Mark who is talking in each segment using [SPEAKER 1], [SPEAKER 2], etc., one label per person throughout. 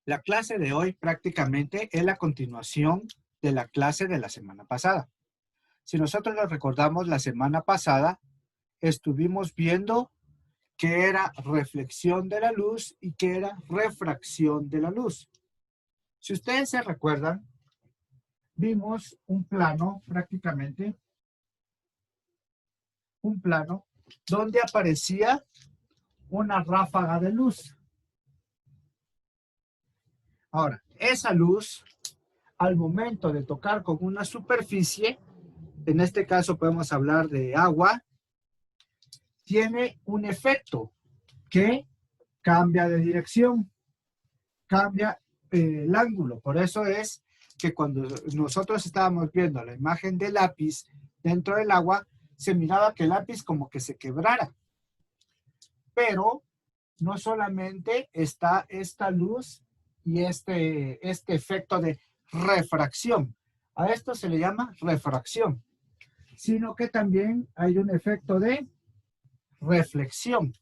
[SPEAKER 1] La clase de hoy prácticamente es la continuación de la clase de la semana pasada. Si nosotros nos recordamos, la semana pasada estuvimos viendo qué era reflexión de la luz y qué era refracción de la luz. Si ustedes se recuerdan, vimos un plano prácticamente, un plano donde aparecía una ráfaga de luz. Ahora, esa luz, al momento de tocar con una superficie, en este caso podemos hablar de agua, tiene un efecto que cambia de dirección, cambia el ángulo. Por eso es que cuando nosotros estábamos viendo la imagen del lápiz dentro del agua, se miraba que el lápiz como que se quebrara. Pero no solamente está esta luz y este efecto de refracción. A esto se le llama refracción, sino que también hay un efecto de reflexión.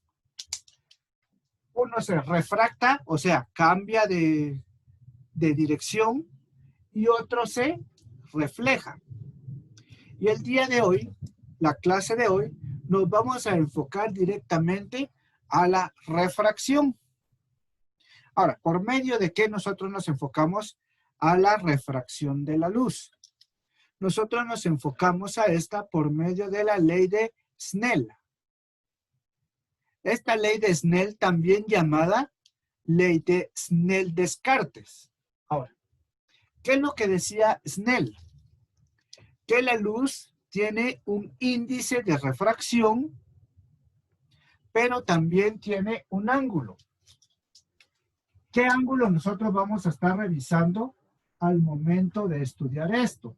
[SPEAKER 1] Uno se refracta, o sea, cambia de dirección, y otro se refleja. Y el día de hoy, la clase de hoy, nos vamos a enfocar directamente a la refracción. Ahora, ¿por medio de qué nosotros nos enfocamos a la refracción de la luz? Nosotros nos enfocamos a esta por medio de la ley de Snell. Esta ley de Snell, también llamada ley de Snell-Descartes. Ahora, ¿qué es lo que decía Snell? Que la luz tiene un índice de refracción, pero también tiene un ángulo. ¿Qué ángulo nosotros vamos a estar revisando al momento de estudiar esto?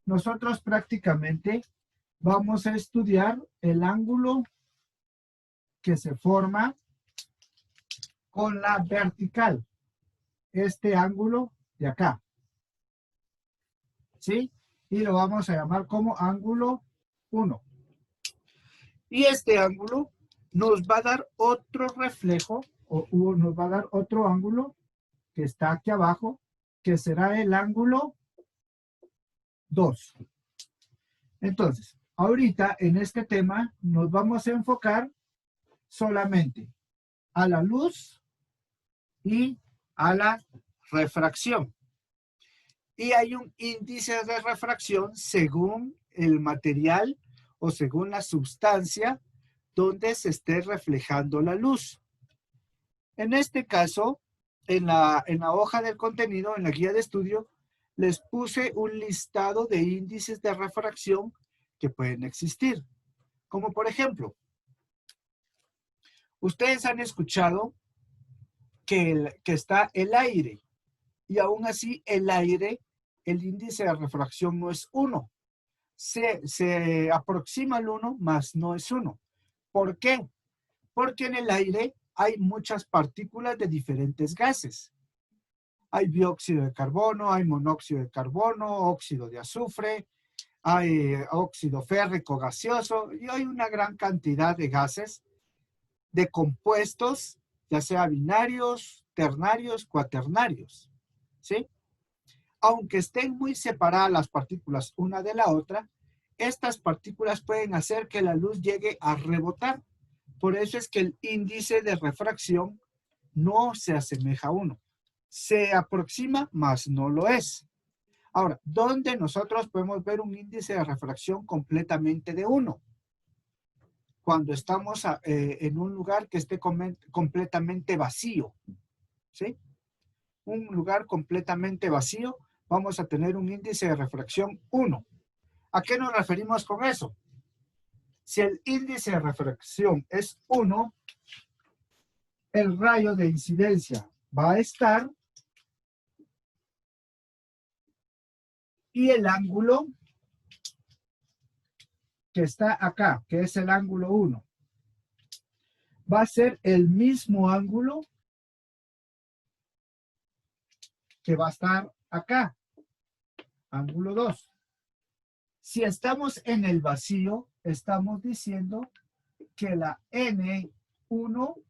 [SPEAKER 1] Nosotros prácticamente vamos a estudiar el ángulo que se forma con la vertical. Este ángulo de acá. ¿Sí? Y lo vamos a llamar como ángulo 1. Y este ángulo nos va a dar otro reflejo, o nos va a dar otro ángulo que está aquí abajo, que será el ángulo 2. Entonces, ahorita en este tema nos vamos a enfocar solamente a la luz y a la refracción. Y hay un índice de refracción según el material o según la sustancia donde se esté reflejando la luz. En este caso, en la hoja del contenido, en la guía de estudio, les puse un listado de índices de refracción que pueden existir. Como por ejemplo, ustedes han escuchado que está el aire, y aún así el aire, el índice de refracción no es 1. Se aproxima al 1, mas no es 1. ¿Por qué? Porque en el aire hay muchas partículas de diferentes gases. Hay dióxido de carbono, hay monóxido de carbono, óxido de azufre, hay óxido férrico gaseoso, y hay una gran cantidad de gases, de compuestos, ya sea binarios, ternarios, cuaternarios, ¿sí? Aunque estén muy separadas las partículas una de la otra, estas partículas pueden hacer que la luz llegue a rebotar. Por eso es que el índice de refracción no se asemeja a 1. Se aproxima, mas no lo es. Ahora, ¿dónde nosotros podemos ver un índice de refracción completamente de 1? Cuando estamos en un lugar que esté completamente vacío, ¿sí? Un lugar completamente vacío, vamos a tener un índice de refracción 1. ¿A qué nos referimos con eso? Si el índice de refracción es 1, el rayo de incidencia va a estar y el ángulo que está acá, que es el ángulo 1, va a ser el mismo ángulo que va a estar acá, ángulo 2. Si estamos en el vacío, estamos diciendo que la N1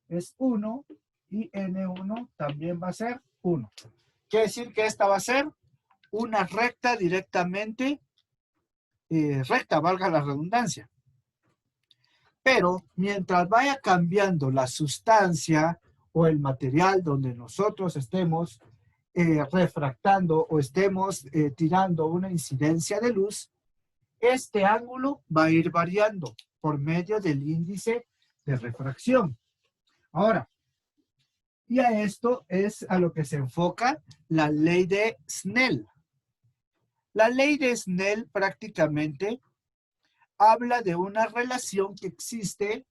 [SPEAKER 1] es 1 y N1 también va a ser 1. Quiere decir que esta va a ser una recta directamente, recta, valga la redundancia. Pero mientras vaya cambiando la sustancia o el material donde nosotros estemos refractando o estemos tirando una incidencia de luz, este ángulo va a ir variando por medio del índice de refracción. Ahora, y a esto es a lo que se enfoca la ley de Snell. La ley de Snell prácticamente habla de una relación que existe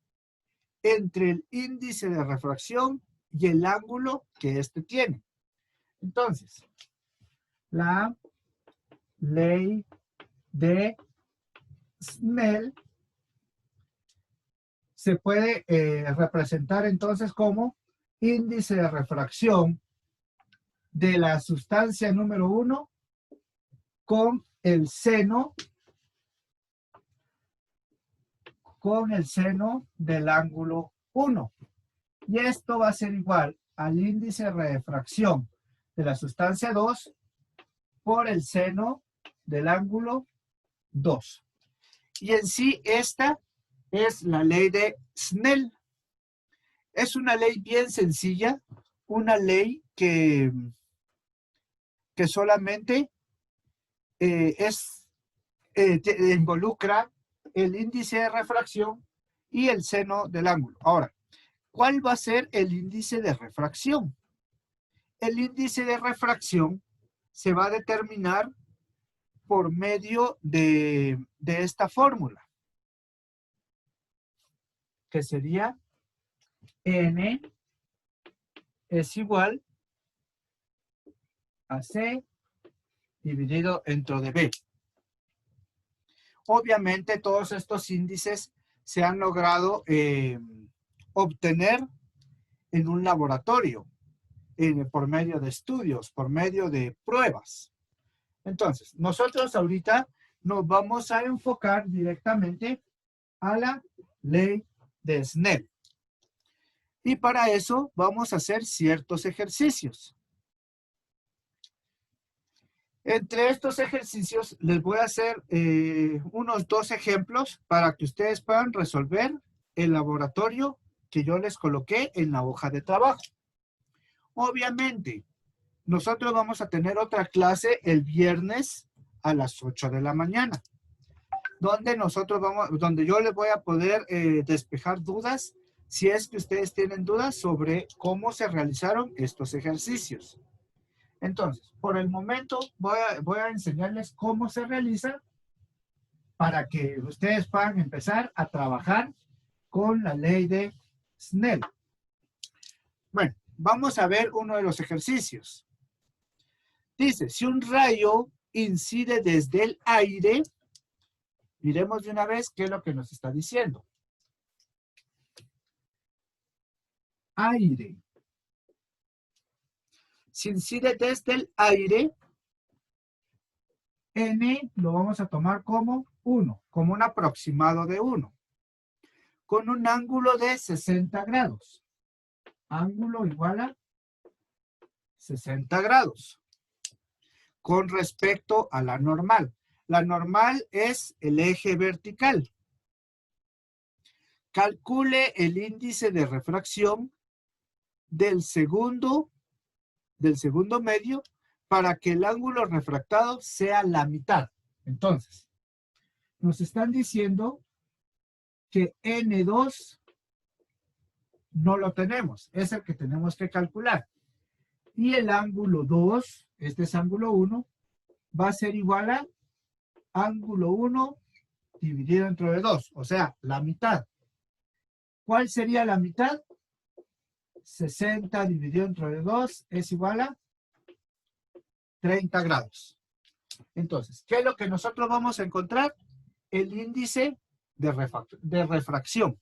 [SPEAKER 1] entre el índice de refracción y el ángulo que éste tiene. Entonces, la ley de Snell se puede representar entonces como índice de refracción de la sustancia número 1 con el seno del ángulo 1. Y esto va a ser igual al índice de refracción de la sustancia 2 por el seno del ángulo 2. Y en sí esta es la ley de Snell. Es una ley bien sencilla, una ley que solamente involucra el índice de refracción y el seno del ángulo. Ahora, ¿cuál va a ser el índice de refracción? El índice de refracción se va a determinar por medio de esta fórmula, que sería N es igual a C dividido entre D. Obviamente todos estos índices se han logrado obtener en un laboratorio, por medio de estudios, por medio de pruebas. Entonces, nosotros ahorita nos vamos a enfocar directamente a la ley de Snell. Y para eso vamos a hacer ciertos ejercicios. Entre estos ejercicios les voy a hacer unos 2 ejemplos para que ustedes puedan resolver el laboratorio que yo les coloqué en la hoja de trabajo. Obviamente, nosotros vamos a tener otra clase el viernes a las 8 de la mañana, donde yo les voy a poder despejar dudas si es que ustedes tienen dudas sobre cómo se realizaron estos ejercicios. Entonces, por el momento voy a enseñarles cómo se realiza para que ustedes puedan empezar a trabajar con la ley de Snell. Bueno, vamos a ver uno de los ejercicios. Dice, si un rayo incide desde el aire, miremos de una vez qué es lo que nos está diciendo. Aire. Si incide desde el aire, N lo vamos a tomar como 1, como un aproximado de 1, con un ángulo de 60 grados. Ángulo igual a 60 grados. Con respecto a la normal. La normal es el eje vertical. Calcule el índice de refracción del segundo medio para que el ángulo refractado sea la mitad. Entonces, nos están diciendo que N2 no lo tenemos, es el que tenemos que calcular. Y el ángulo 2, este es ángulo 1, va a ser igual a ángulo 1 dividido entre 2, o sea, la mitad. ¿Cuál sería la mitad? 60 dividido entre 2 es igual a 30 grados. Entonces, ¿qué es lo que nosotros vamos a encontrar? El índice de refracción.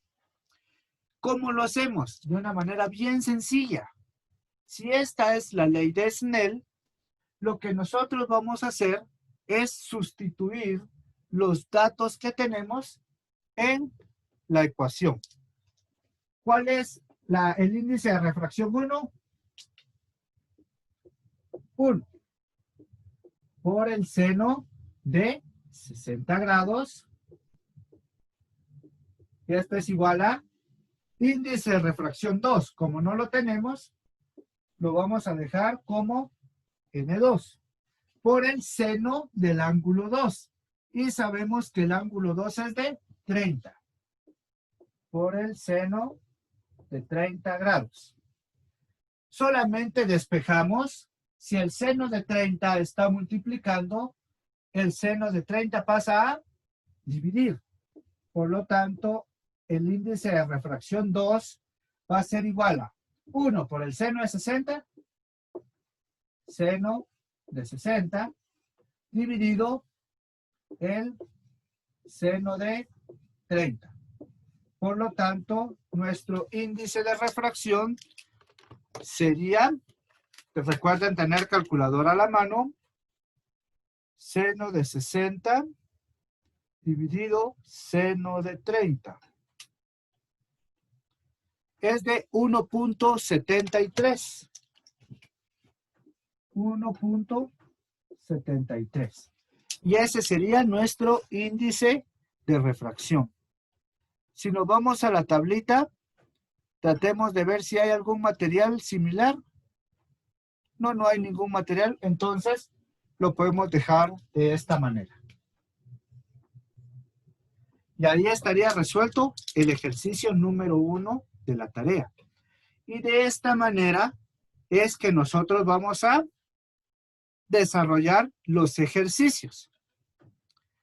[SPEAKER 1] ¿Cómo lo hacemos? De una manera bien sencilla. Si esta es la ley de Snell, lo que nosotros vamos a hacer es sustituir los datos que tenemos en la ecuación. ¿Cuál es el índice de refracción 1 por el seno de 60 grados. Y esto es igual a índice de refracción 2. Como no lo tenemos, lo vamos a dejar como N2 por el seno del ángulo 2. Y sabemos que el ángulo 2 es de 30 por el seno de 30 grados. Solamente despejamos. Si el seno de 30 está multiplicando, el seno de 30 pasa a dividir. Por lo tanto, el índice de refracción 2 va a ser igual a 1 por el seno de 60, seno de 60, dividido el seno de 30. Por lo tanto, nuestro índice de refracción sería, recuerden tener calculadora a la mano, seno de 60 dividido seno de 30. Es de 1.73. 1.73. Y ese sería nuestro índice de refracción. Si nos vamos a la tablita, tratemos de ver si hay algún material similar. No, no hay ningún material, entonces lo podemos dejar de esta manera. Y ahí estaría resuelto el ejercicio número 1 de la tarea. Y de esta manera es que nosotros vamos a desarrollar los ejercicios.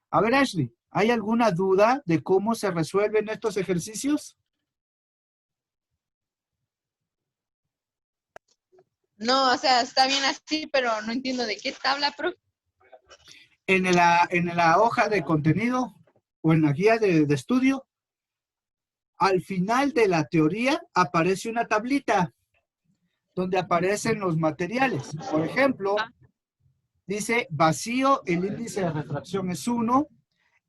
[SPEAKER 1] A ver, Ashley, ¿hay alguna duda de cómo se resuelven estos ejercicios?
[SPEAKER 2] No, o sea, está bien así, pero no entiendo de qué tabla, profe.
[SPEAKER 1] En la hoja de contenido o en la guía de estudio, al final de la teoría aparece una tablita donde aparecen los materiales. Por ejemplo, dice vacío, el índice de refracción es 1.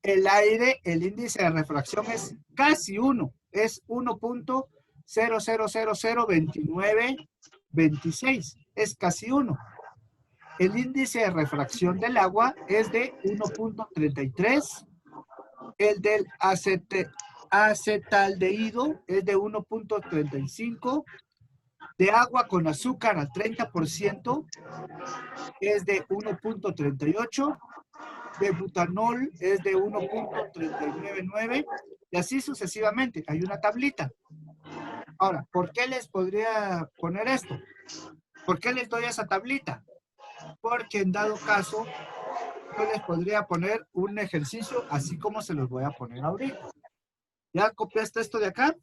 [SPEAKER 1] El aire, el índice de refracción es casi 1. Es 1.000002926. Es casi 1. El índice de refracción del agua es de 1.33. El del acetaldehído es de 1.35. De agua con azúcar al 30% es de 1.38. De butanol es de 1.399 y así sucesivamente. Hay una tablita. Ahora, ¿por qué les podría poner esto? ¿Por qué les doy esa tablita? Porque en dado caso, yo les podría poner un ejercicio así como se los voy a poner ahorita. ¿Ya copiaste esto de acá?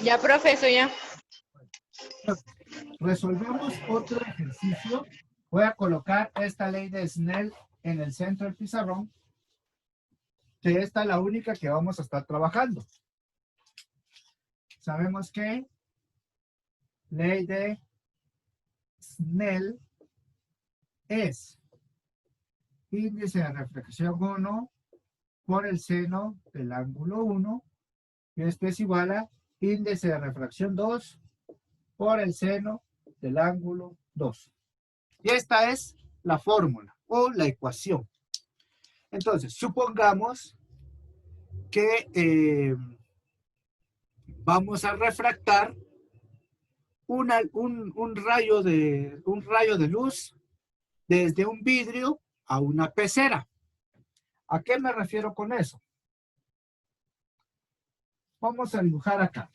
[SPEAKER 2] Ya, profe, eso ya.
[SPEAKER 1] Resolvemos otro ejercicio. Voy a colocar esta ley de Snell en el centro del pizarrón, que esta es la única que vamos a estar trabajando. Sabemos que ley de Snell es índice de refracción 1 por el seno del ángulo 1, y esto es igual a índice de refracción 2 por el seno del ángulo 2. Y esta es la fórmula o la ecuación. Entonces, supongamos que vamos a refractar un rayo de luz desde un vidrio a una pecera. ¿A qué me refiero con eso? Vamos a dibujar acá.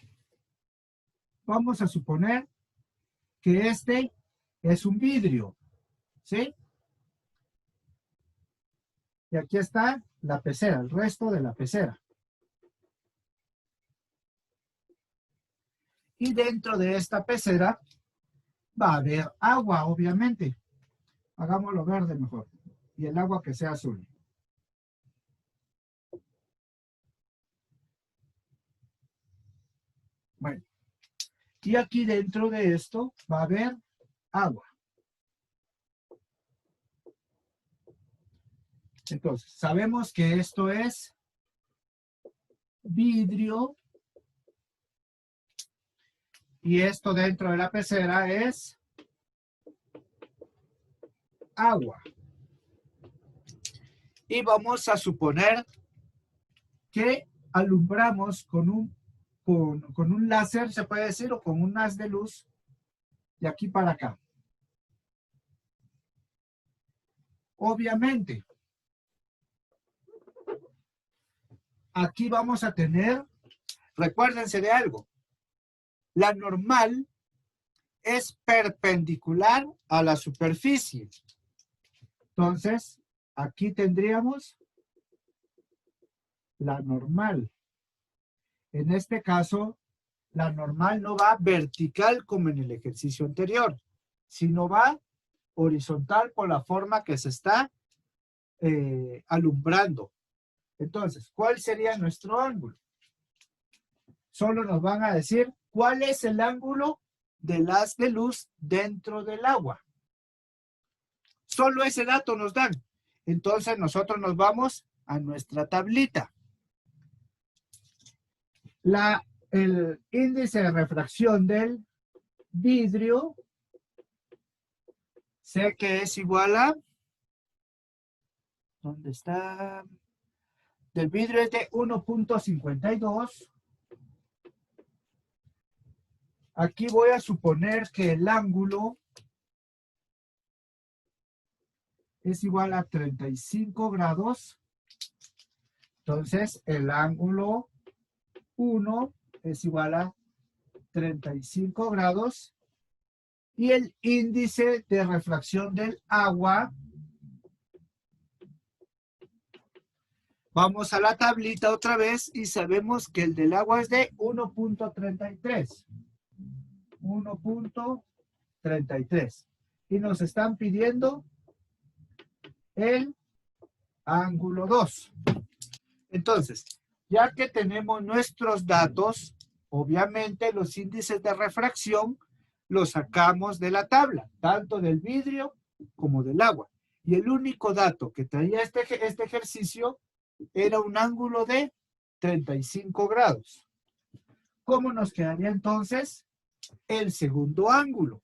[SPEAKER 1] Vamos a suponer que este es un vidrio, ¿sí? Y aquí está la pecera, el resto de la pecera. Y dentro de esta pecera va a haber agua, obviamente. Hagámoslo verde mejor. Y el agua que sea azul. Bueno. Y aquí dentro de esto va a haber agua. Entonces, sabemos que esto es vidrio. Y esto dentro de la pecera es agua. Y vamos a suponer que alumbramos con un láser, se puede decir, o con un haz de luz de aquí para acá. Obviamente, aquí vamos a tener, recuérdense de algo, la normal es perpendicular a la superficie. Entonces, aquí tendríamos la normal. En este caso, la normal no va vertical como en el ejercicio anterior, sino va horizontal por la forma que se está alumbrando. Entonces, ¿cuál sería nuestro ángulo? Solo nos van a decir cuál es el ángulo del haz de luz dentro del agua. Solo ese dato nos dan. Entonces nosotros nos vamos a nuestra tablita. El índice de refracción del vidrio sé que es igual a, ¿dónde está? Del vidrio es de 1.52. Aquí voy a suponer que el ángulo es igual a 35 grados. Entonces, el ángulo 1 es igual a 35 grados. Y el índice de refracción del agua, vamos a la tablita otra vez y sabemos que el del agua es de 1.33. 1.33. Y nos están pidiendo el ángulo 2. Entonces, ya que tenemos nuestros datos, obviamente los índices de refracción los sacamos de la tabla, tanto del vidrio como del agua. Y el único dato que traía este ejercicio era un ángulo de 35 grados. ¿Cómo nos quedaría entonces el segundo ángulo?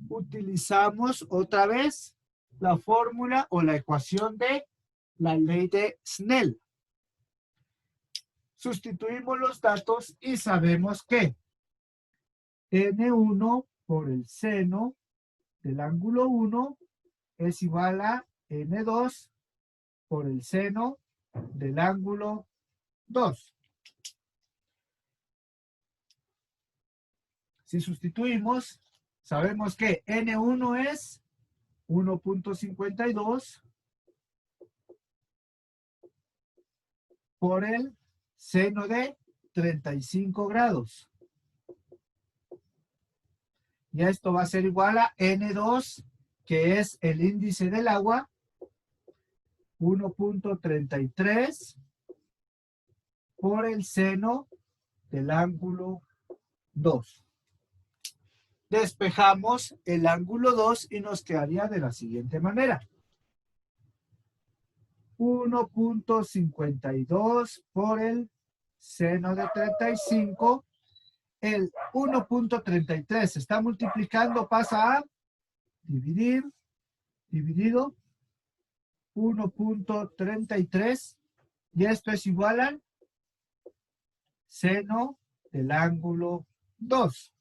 [SPEAKER 1] Utilizamos otra vez la fórmula o la ecuación de la ley de Snell. Sustituimos los datos y sabemos que N1 por el seno del ángulo 1 es igual a N2 por el seno del ángulo 2. Si sustituimos, sabemos que N1 es 1.52 por el seno de 35 grados. Y esto va a ser igual a N2, que es el índice del agua, 1.33 por el seno del ángulo 2. Despejamos el ángulo 2 y nos quedaría de la siguiente manera. 1.52 por el seno de 35. El 1.33 se está multiplicando, pasa a dividir, dividido 1.33 y esto es igual al seno del ángulo 2.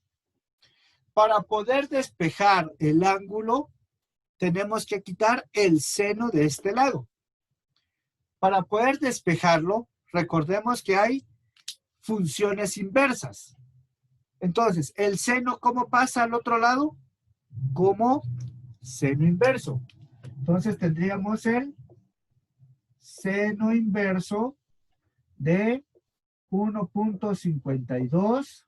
[SPEAKER 1] Para poder despejar el ángulo, tenemos que quitar el seno de este lado. Para poder despejarlo, recordemos que hay funciones inversas. Entonces, el seno, ¿cómo pasa al otro lado? Como seno inverso. Entonces, tendríamos el seno inverso de 1.52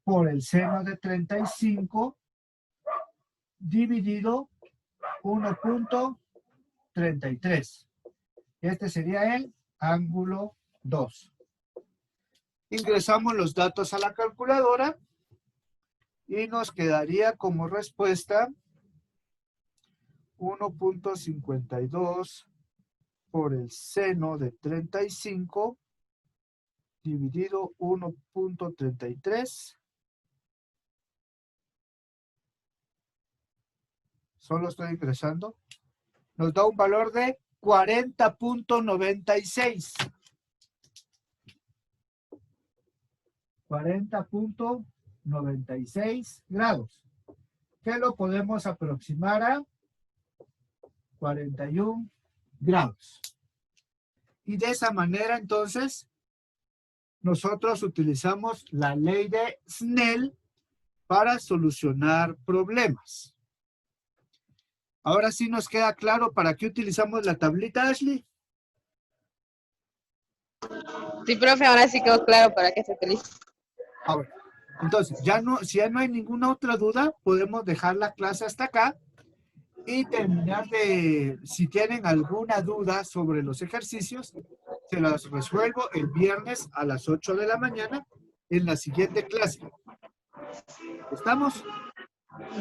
[SPEAKER 1] por el seno de 35 dividido 1.33. Este sería el ángulo 2. Ingresamos los datos a la calculadora y nos quedaría como respuesta 1.52 por el seno de 35 dividido 1.33. Solo estoy ingresando. Nos da un valor de 40.96. 40.96 grados. Que lo podemos aproximar a 41 grados. Y de esa manera, entonces, nosotros utilizamos la ley de Snell para solucionar problemas. Ahora sí nos queda claro para qué utilizamos la tablita, Ashley.
[SPEAKER 2] Sí, profe, ahora sí quedó claro para qué se utiliza.
[SPEAKER 1] Ahora, entonces, si ya no hay ninguna otra duda, podemos dejar la clase hasta acá y terminar de, si tienen alguna duda sobre los ejercicios, se las resuelvo el viernes a las 8 de la mañana en la siguiente clase. ¿Estamos?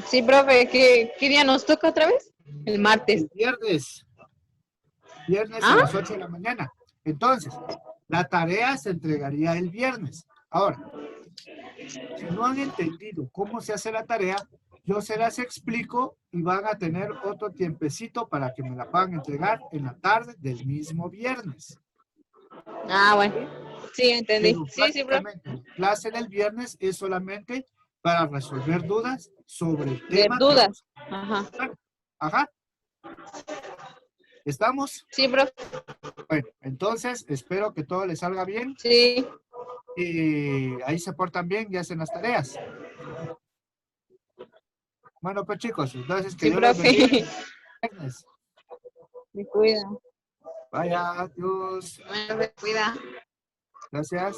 [SPEAKER 2] Sí, profe, ¿qué día nos toca otra vez? El martes.
[SPEAKER 1] El viernes. Viernes a
[SPEAKER 2] ¿Ah?
[SPEAKER 1] las 8 de la mañana. Entonces, la tarea se entregaría el viernes. Ahora, si no han entendido cómo se hace la tarea, yo se las explico y van a tener otro tiempecito para que me la puedan entregar en la tarde del mismo viernes.
[SPEAKER 2] Ah, bueno. Sí, entendí.
[SPEAKER 1] Pero
[SPEAKER 2] Sí, sí, profe.
[SPEAKER 1] prácticamente la clase del viernes es solamente para resolver dudas sobre el
[SPEAKER 2] De
[SPEAKER 1] tema que
[SPEAKER 2] dudas.
[SPEAKER 1] vamos
[SPEAKER 2] Ajá.
[SPEAKER 1] a Ajá. ¿Estamos?
[SPEAKER 2] Sí, profe.
[SPEAKER 1] Bueno, entonces espero que todo les salga bien.
[SPEAKER 2] Sí.
[SPEAKER 1] Y ahí se portan bien y hacen las tareas. Bueno, pues chicos, entonces que
[SPEAKER 2] Sí,
[SPEAKER 1] Dios los bendiga.
[SPEAKER 2] profe. Me cuida.
[SPEAKER 1] Vaya, adiós.
[SPEAKER 2] Bueno, me cuida.
[SPEAKER 1] Gracias.